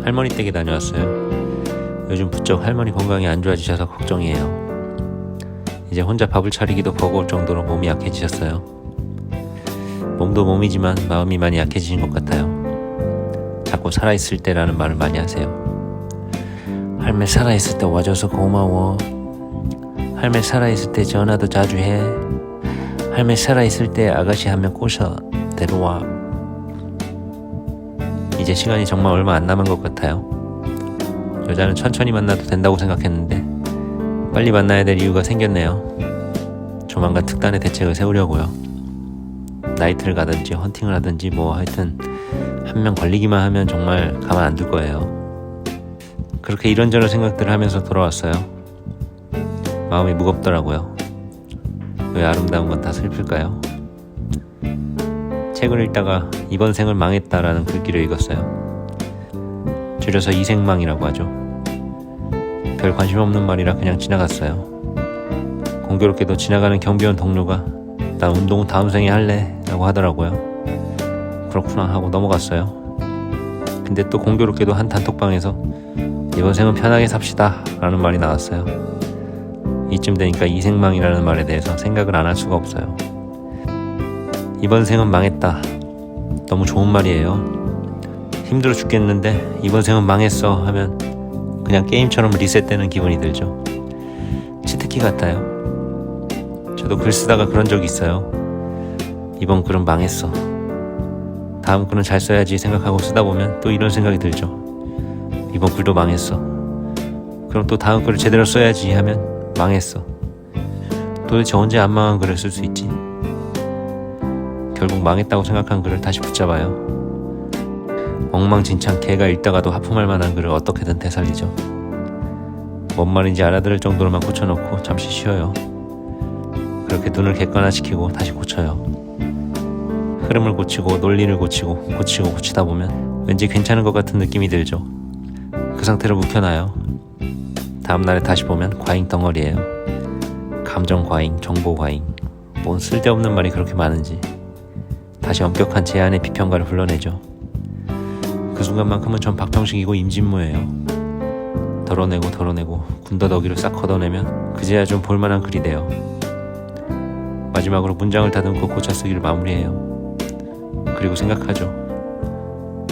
할머니 댁에 다녀왔어요. 요즘 부쩍 할머니 건강이 안 좋아지셔서 걱정이에요. 이제 혼자 밥을 차리기도 버거울 정도로 몸이 약해지셨어요. 몸도 몸이지만 마음이 많이 약해지신 것 같아요. 자꾸 살아있을 때라는 말을 많이 하세요. 할매 살아있을 때 와줘서 고마워. 할매 살아있을 때 전화도 자주 해. 할매 살아있을 때 아가씨 하면 꼬셔 데려와. 이제 시간이 정말 얼마 안 남은 것 같아요. 여자는 천천히 만나도 된다고 생각했는데 빨리 만나야 될 이유가 생겼네요. 조만간 특단의 대책을 세우려고요. 나이트를 가든지 헌팅을 하든지 뭐 하여튼 한 명 걸리기만 하면 정말 가만 안 둘 거예요. 그렇게 이런저런 생각들을 하면서 돌아왔어요. 마음이 무겁더라고요. 왜 아름다운 건 다 슬플까요? 책을 읽다가 이번 생을 망했다라는 글귀를 읽었어요. 줄여서 이생망이라고 하죠. 별 관심 없는 말이라 그냥 지나갔어요. 공교롭게도 지나가는 경비원 동료가 난 운동 다음 생에 할래 라고 하더라고요. 그렇구나 하고 넘어갔어요. 근데 또 공교롭게도 한 단톡방에서 이번 생은 편하게 삽시다 라는 말이 나왔어요. 이쯤 되니까 이생망이라는 말에 대해서 생각을 안 할 수가 없어요. 이번 생은 망했다. 너무 좋은 말이에요. 힘들어 죽겠는데 이번 생은 망했어 하면 그냥 게임처럼 리셋되는 기분이 들죠. 치트키 같아요. 저도 글 쓰다가 그런 적이 있어요. 이번 글은 망했어. 다음 글은 잘 써야지 생각하고 쓰다 보면 또 이런 생각이 들죠. 이번 글도 망했어. 그럼 또 다음 글을 제대로 써야지 하면 망했어. 도대체 언제 안 망한 글을 쓸 수 있지? 결국 망했다고 생각한 글을 다시 붙잡아요. 엉망진창 개가 읽다가도 하품할 만한 글을 어떻게든 되살리죠. 뭔 말인지 알아들을 정도로만 고쳐놓고 잠시 쉬어요. 그렇게 눈을 객관화시키고 다시 고쳐요. 흐름을 고치고 논리를 고치다 보면 왠지 괜찮은 것 같은 느낌이 들죠. 그 상태로 묵혀놔요. 다음날에 다시 보면 과잉 덩어리예요. 감정 과잉, 정보 과잉, 뭔 쓸데없는 말이 그렇게 많은지 다시 엄격한 제 안의 비평가를 불러내죠. 그 순간만큼은 전 박형식이고 임진모예요. 덜어내고 군더더기를 싹 걷어내면 그제야 좀 볼만한 글이 돼요. 마지막으로 문장을 다듬고 고쳐 쓰기를 마무리해요. 그리고 생각하죠.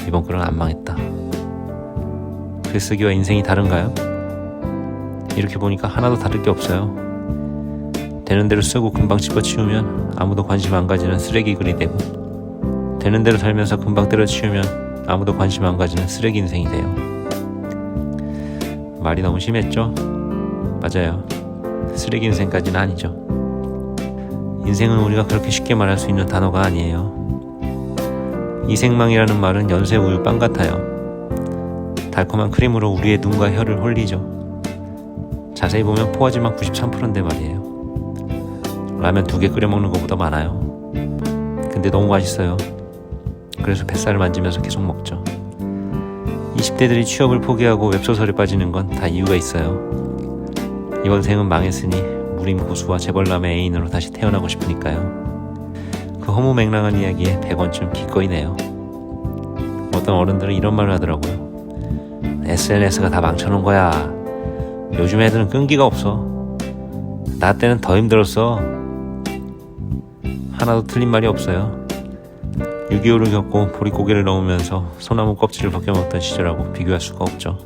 이번 글은 안 망했다. 글쓰기와 인생이 다른가요? 이렇게 보니까 하나도 다를 게 없어요. 되는 대로 쓰고 금방 집어치우면 아무도 관심 안 가지는 쓰레기 글이 되고, 되는 대로 살면서 금방 때려치우면 아무도 관심 안 가지는 쓰레기 인생이 돼요. 말이 너무 심했죠? 맞아요. 쓰레기 인생까지는 아니죠. 인생은 우리가 그렇게 쉽게 말할 수 있는 단어가 아니에요. 이생망이라는 말은 연세 우유 빵 같아요. 달콤한 크림으로 우리의 눈과 혀를 홀리죠. 자세히 보면 포화지만 93%인데 말이에요. 라면 2개 끓여 먹는 것보다 많아요. 근데 너무 맛있어요. 그래서 뱃살을 만지면서 계속 먹죠. 20대들이 취업을 포기하고 웹소설에 빠지는 건 다 이유가 있어요. 이번 생은 망했으니 무림 고수와 재벌남의 애인으로 다시 태어나고 싶으니까요. 그 허무맹랑한 이야기에 100원쯤 기꺼이 내요. 어떤 어른들은 이런 말을 하더라고요. SNS가 다 망쳐놓은 거야. 요즘 애들은 끈기가 없어. 나 때는 더 힘들었어. 하나도 틀린 말이 없어요. 6.25를 겪고 보릿고개를 넘으면서 소나무 껍질을 벗겨먹던 시절하고 비교할 수가 없죠.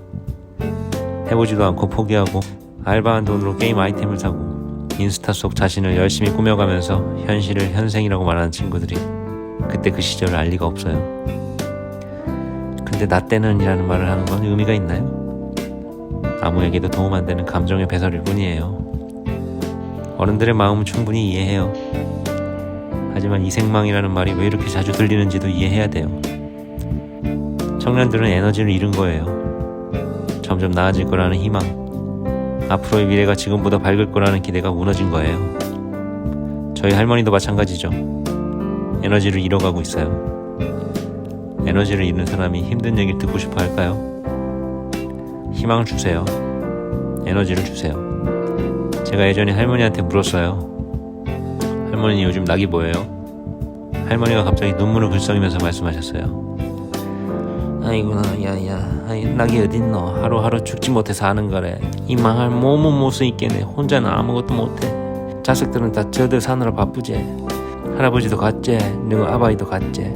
해보지도 않고 포기하고 알바한 돈으로 게임 아이템을 사고 인스타 속 자신을 열심히 꾸며가면서 현실을 현생이라고 말하는 친구들이 그때 그 시절을 알 리가 없어요. 근데 나 때는 이라는 말을 하는 건 의미가 있나요? 아무에게도 도움 안 되는 감정의 배설일 뿐이에요. 어른들의 마음은 충분히 이해해요. 하지만 이생망이라는 말이 왜 이렇게 자주 들리는지도 이해해야 돼요. 청년들은 에너지를 잃은 거예요. 점점 나아질 거라는 희망, 앞으로의 미래가 지금보다 밝을 거라는 기대가 무너진 거예요. 저희 할머니도 마찬가지죠. 에너지를 잃어가고 있어요. 에너지를 잃는 사람이 힘든 얘기를 듣고 싶어 할까요? 희망을 주세요. 에너지를 주세요. 제가 예전에 할머니한테 물었어요. 할머니 요즘 낙이 뭐예요? 할머니가 갑자기 눈물을 글썽이면서 말씀하셨어요. 아이고나 야야 낙이 어딨노. 하루하루 죽지 못해 사는 거래. 이 망할 몸은 못 쓰있겠네. 혼자는 아무것도 못해. 자식들은 다 저들 사느라 바쁘지. 할아버지도 갔지. 너희 아바이도 갔지.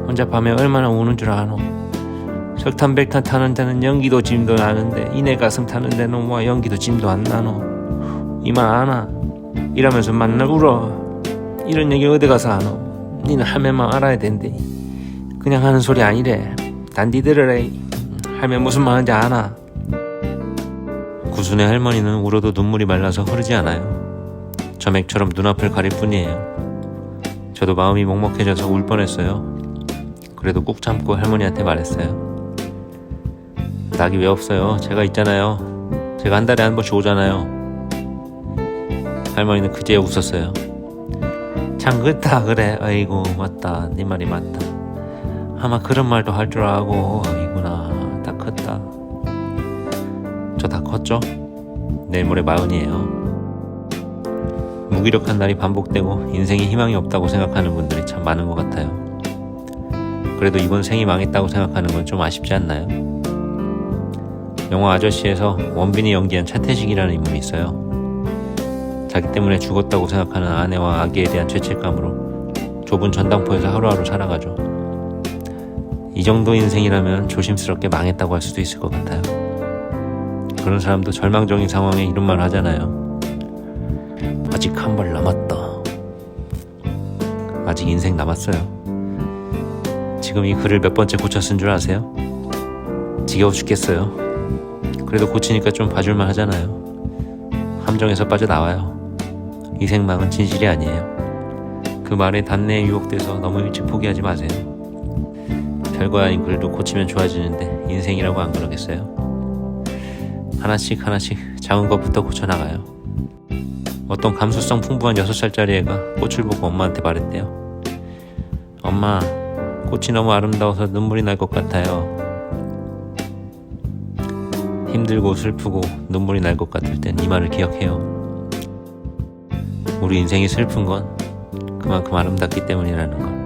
혼자 밤에 얼마나 우는 줄 아노. 석탄백탄 타는 데는 연기도 짐도 나는데 이내 가슴 타는 데는 뭐 연기도 짐도 안 나노. 이 말 아나? 이러면서 만날 울어. 이런 얘기 어디 가서 하노. 니는 할매만 알아야 된대. 그냥 하는 소리 아니래. 단디 들으래. 할매 무슨 말인지 아나? 구순의 할머니는 울어도 눈물이 말라서 흐르지 않아요. 점액처럼 눈앞을 가릴 뿐이에요. 저도 마음이 먹먹해져서 울 뻔했어요. 그래도 꾹 참고 할머니한테 말했어요. 낙이 왜 없어요? 제가 있잖아요. 제가 한 달에 한 번씩 오잖아요. 할머니는 그제야 웃었어요. 참 그렇다 그래. 아이고 맞다. 네 말이 맞다. 아마 그런 말도 할 줄 알고. 아이구나 다 컸다. 저 다 컸죠? 내일 모레 40이에요. 무기력한 날이 반복되고 인생에 희망이 없다고 생각하는 분들이 참 많은 것 같아요. 그래도 이번 생이 망했다고 생각하는 건 좀 아쉽지 않나요? 영화 아저씨에서 원빈이 연기한 차태식이라는 인물이 있어요. 자기 때문에 죽었다고 생각하는 아내와 아기에 대한 죄책감으로 좁은 전당포에서 하루하루 살아가죠. 이 정도 인생이라면 조심스럽게 망했다고 할 수도 있을 것 같아요. 그런 사람도 절망적인 상황에 이런 말 하잖아요. 아직 한 발 남았다. 아직 인생 남았어요. 지금 이 글을 몇 번째 고쳐 쓴 줄 아세요? 지겨워 죽겠어요. 그래도 고치니까 좀 봐줄만 하잖아요. 함정에서 빠져나와요. 이 생망은 진실이 아니에요. 그 말에 단내에 유혹돼서 너무 일찍 포기하지 마세요. 별거 아닌 글도 고치면 좋아지는데 인생이라고 안 그러겠어요? 하나씩 작은 것부터 고쳐나가요. 어떤 감수성 풍부한 6살짜리 애가 꽃을 보고 엄마한테 말했대요. 엄마, 꽃이 너무 아름다워서 눈물이 날 것 같아요. 힘들고 슬프고 눈물이 날 것 같을 땐 이 말을 기억해요. 우리 인생이 슬픈 건 그만큼 아름답기 때문이라는 걸.